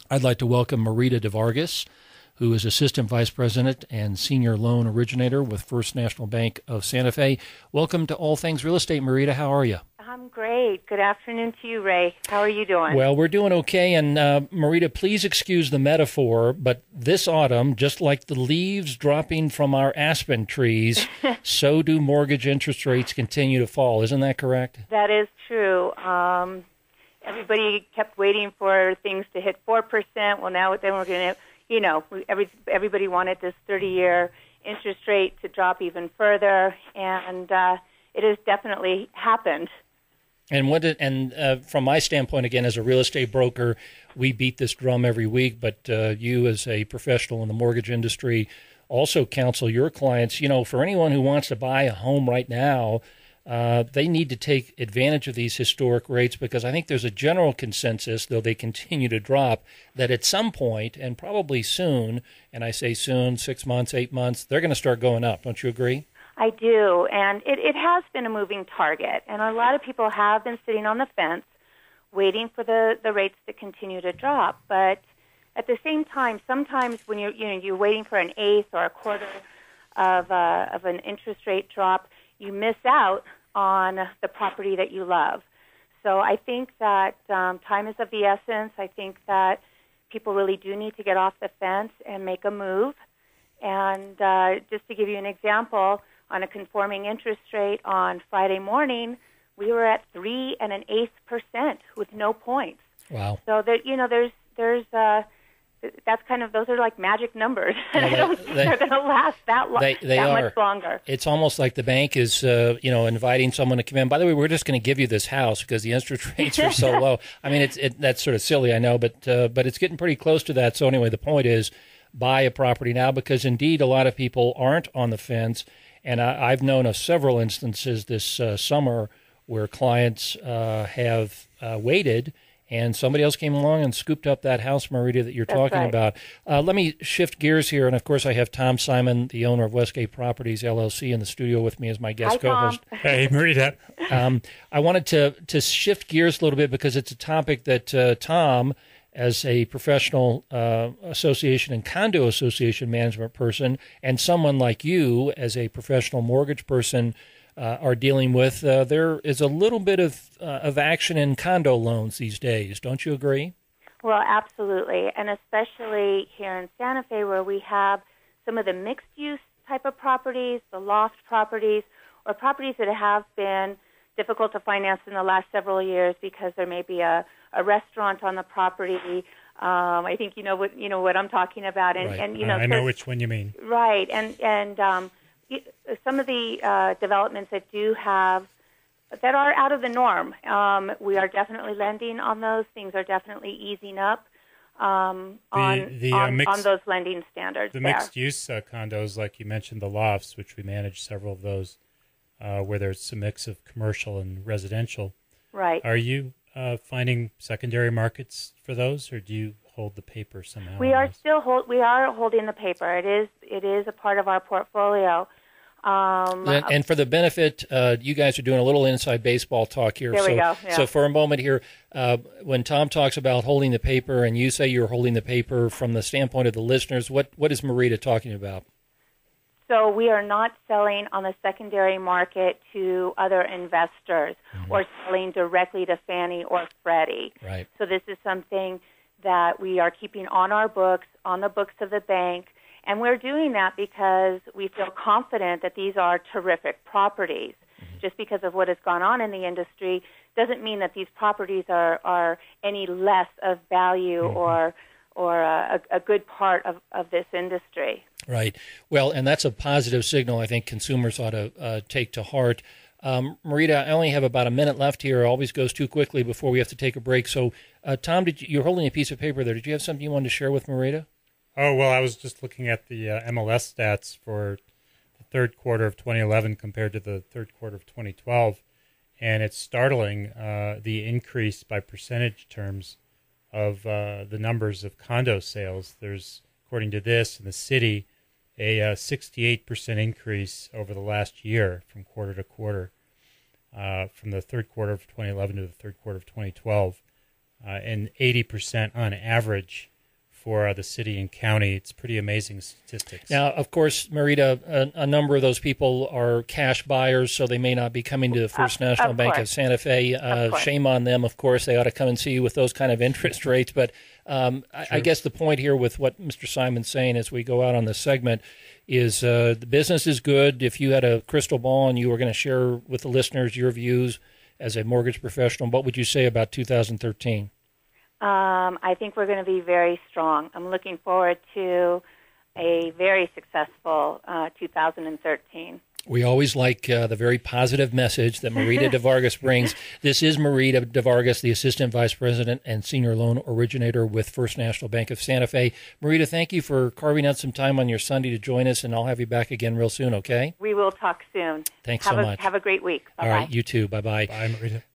I'd like to welcome Marita DeVargas, who is Assistant Vice President and Senior Loan Originator with First National Bank of Santa Fe. Welcome to All Things Real Estate, Marita. How are you? I'm great. Good afternoon to you, Ray. How are you doing? Well, we're doing okay. And Marita, please excuse the metaphor, but this autumn, just like the leaves dropping from our aspen trees, so do mortgage interest rates continue to fall. Isn't that correct? That is true. Everybody kept waiting for things to hit 4%. Well, now then we're going to, everybody wanted this 30-year interest rate to drop even further, and it has definitely happened. And from my standpoint, again, as a real estate broker, we beat this drum every week, but you as a professional in the mortgage industry also counsel your clients, for anyone who wants to buy a home right now, they need to take advantage of these historic rates, because I think there's a general consensus, though they continue to drop, that at some point, and probably soon, and I say soon, 6 months, 8 months, they're going to start going up. Don't you agree? I do, and it has been a moving target, and a lot of people have been sitting on the fence waiting for the rates to continue to drop. But at the same time, sometimes when you're waiting for an eighth or a quarter of an interest rate drop, you miss out on the property that you love. So I think that time is of the essence. I think that people really do need to get off the fence and make a move. And just to give you an example, on a conforming interest rate on Friday morning, we were at 3 1/8% with no points. Wow! So that that's kind of, those are like magic numbers, and I don't think they're going to last that long. They are much longer. It's almost like the bank is inviting someone to come in. By the way, we're just going to give you this house because the interest rates are so low. I mean, that's sort of silly, I know, but it's getting pretty close to that. So anyway, the point is, buy a property now, because indeed a lot of people aren't on the fence. And I've known of several instances this summer where clients have waited, and somebody else came along and scooped up that house, Marita, that you're talking about. Let me shift gears here, and of course I have Tom Simon, the owner of Westgate Properties, LLC, in the studio with me as my guest co-host. Hey, Marita. I wanted to shift gears a little bit because it's a topic that Tom, as a professional association and condo association management person, and someone like you as a professional mortgage person are dealing with. There is a little bit of action in condo loans these days. Don't you agree? Well, absolutely, and especially here in Santa Fe, where we have some of the mixed-use type of properties, the loft properties, or properties that have been difficult to finance in the last several years because there may be a restaurant on the property. I think you know what I'm talking about, and right. and I know which one you mean. Right, and some of the developments that are out of the norm, we are definitely lending on those. Things are definitely easing up on those lending standards. The mixed-use condos, like you mentioned, the lofts, which we manage several of those, where there's a mix of commercial and residential. Right. Are you finding secondary markets for those, or do you hold the paper somehow? We are holding the paper. It is a part of our portfolio. And for the benefit, you guys are doing a little inside baseball talk here. There we go. Yeah. So for a moment here, when Tom talks about holding the paper, and you say you're holding the paper from the standpoint of the listeners, what is Marita talking about? So we are not selling on the secondary market to other investors or selling directly to Fannie or Freddie. Right. So this is something that we are keeping on our books, on the books of the bank, and we're doing that because we feel confident that these are terrific properties. Just because of what has gone on in the industry doesn't mean that these properties are any less of value or a good part of this industry. Right. Well, and that's a positive signal I think consumers ought to take to heart. Marita, I only have about a minute left here. It always goes too quickly before we have to take a break. So, Tom, you're holding a piece of paper there. Did you have something you wanted to share with Marita? Oh, well, I was just looking at the MLS stats for the third quarter of 2011 compared to the third quarter of 2012, and it's startling, the increase by percentage terms of the numbers of condo sales. There's, according to this, in the city, a 68% increase over the last year from quarter to quarter, from the third quarter of 2011 to the third quarter of 2012, and 80% on average for the city and county. It's pretty amazing statistics. Now, of course, Marita, a number of those people are cash buyers, so they may not be coming to the First National Bank of Santa Fe. Shame on them, of course. They ought to come and see you with those kind of interest rates. But I guess the point here with what Mr. Simon's saying as we go out on this segment is the business is good. If you had a crystal ball and you were going to share with the listeners your views as a mortgage professional, what would you say about 2013? I think we're going to be very strong. I'm looking forward to a very successful 2013. We always like the very positive message that Marita DeVargas brings. This is Marita DeVargas, the Assistant Vice President and Senior Loan Originator with First National Bank of Santa Fe. Marita, thank you for carving out some time on your Sunday to join us, and I'll have you back again real soon, okay? We will talk soon. Thanks so much. Have a great week. Bye-bye. All right, you too. Bye-bye. Bye, Marita.